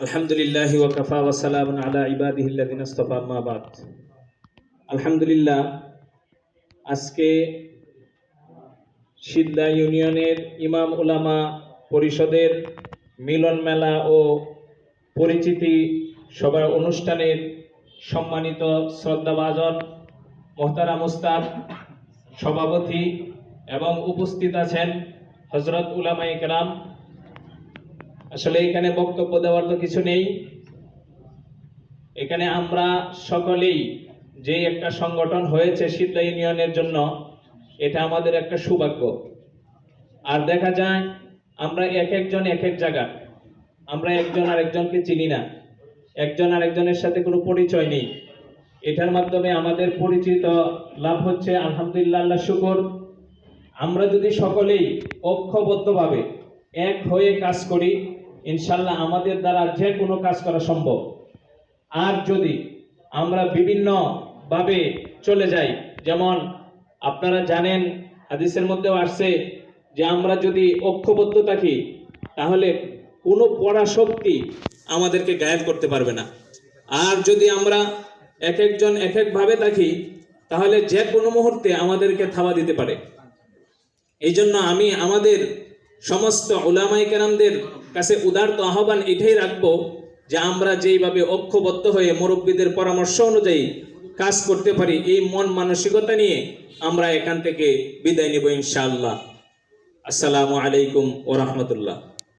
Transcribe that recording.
আলহামদুলিল্লাহি ওয়া কাফা ওয়া সালামুন আলা ইবাদিহিল্লাযিনা ইসতাফা আম্মা বাদ। আলহামদুলিল্লাহ, আজকে সিদ্ধা ইউনিয়নের ইমাম উলামা পরিষদের মিলন মেলা ও পরিচিতি সভার অনুষ্ঠানের সম্মানিত শ্রদ্ধাভাজন মোহতারাম উস্তাদ সভাপতি এবং উপস্থিত আছেন হযরত উলামায়ে কেরাম। আসলে এখানে বক্তব্য দেওয়ার তো কিছু নেই। এখানে আমরা সকলেই যে একটা সংগঠন হয়েছে সিদ্ধা ইউনিয়নের জন্য, এটা আমাদের একটা সৌভাগ্য। আর দেখা যায় আমরা এক একজন এক এক জায়গা, আমরা একজন আরেকজনকে চিনি না, একজন আরেকজনের সাথে কোনো পরিচয় নেই। এটার মাধ্যমে আমাদের পরিচিত লাভ হচ্ছে, আলহামদুলিল্লাহ, আল্লাহ শুকর। আমরা যদি সকলেই ঐক্যবদ্ধভাবে এক হয়ে কাজ করি, ইনশাল্লাহ আমাদের দ্বারা যে কোনো কাজ করা সম্ভব। আর যদি আমরা বিভিন্ন ভাবে চলে যাই, যেমন আপনারা জানেন হাদিসের মধ্যেও আসছে যে আমরা যদি ঐক্যবদ্ধ থাকি তাহলে কোনো পরাশক্তি আমাদেরকে গায়েব করতে পারবে না। আর যদি আমরা এক একজন এক এক ভাবে থাকি তাহলে যে কোনো মুহূর্তে আমাদেরকে থাবা দিতে পারে। এই জন্য আমি আমাদের সমস্ত উলামায়ে কেরামদের কাছে উদারত আহ্বান এটাই রাখবো যে আমরা যেইভাবে ঐক্যবদ্ধ হয়ে মুরব্বীদের পরামর্শ অনুযায়ী কাজ করতে পারি, এই মন মানসিকতা নিয়ে আমরা এখান থেকে বিদায় নিব ইনশাআল্লাহ। আসসালামু আলাইকুম ওয়া রাহমাতুল্লাহ।